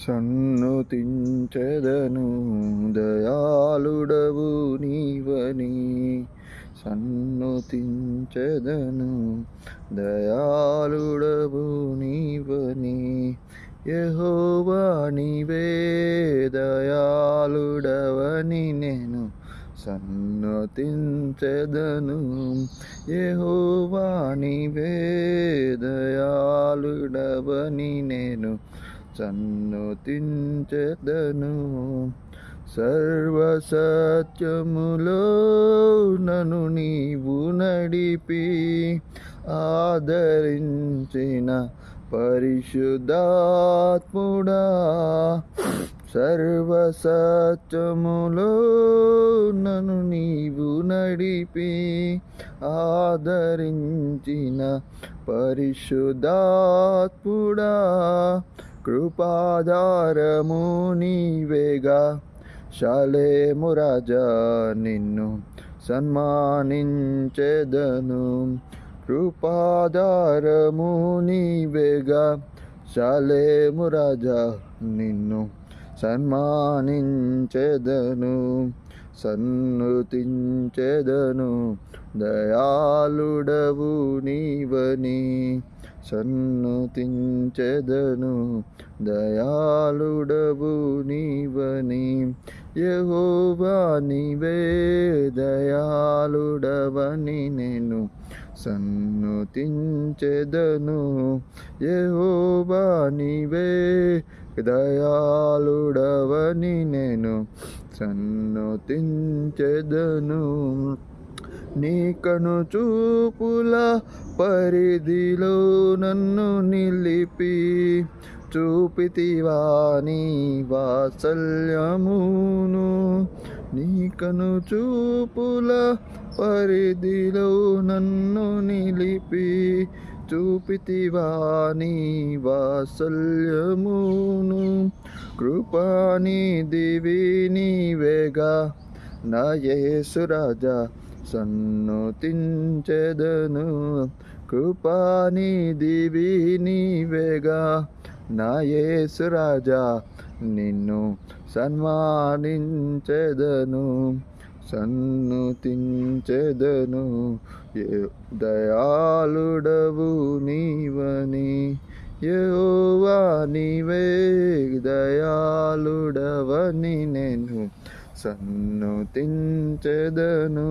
సన్నుతించెదను దయాళుడవు నీవని. సన్నుతించెదను దయాళుడవు నీవని. యెహోవా నీవే దయాళుడవని నేను సన్నుతించెదను. యెహోవా నీవే దయాళుడవని నేను సన్నుతించెదను. సర్వసత్యములో నన్ను నీవు నడిపి ఆదరించిన పరిశుద్ధాత్ముడా. సర్వసత్యములో నన్ను నీవు నడిపి ఆదరించిన పరిశుద్ధాత్ముడా. కృపాధారము నీవేగా షాలేము రాజా నిన్ను సన్మానించెదను. కృపాధారము నీవేగా షాలేము రాజా నిన్ను సన్మానించెదను. సన్నుతించెదను దయాళుడవు నీవని. సన్నుతించెదను దయాళుడవు నీవని. యెహోవా నీవే దయాళుడవని నేను సన్నుతించెదను. యెహోవా నీవే దయాళుడవని నేను సన్నుతించెదను. నీ కను చూపుల పరిధిలో నన్ను నిలిపి చూపితివా నీ వాత్సల్యమును. నీ కను చూపుల పరిధిలో నన్ను నిలిపి చూపితివా నీ వాత్సల్యమును. కృపానిధివి నీవేగా నా యేసు రాజా సన్నుతించెదను. కృపానిధివి నీవేగా నా యేసు రాజా నిన్ను సన్మానించెదను. సన్నుతించెదను దయాళుడవు నీవని. యెహోవా నీవే దయాళుడవని నేను సన్నుతించెదను.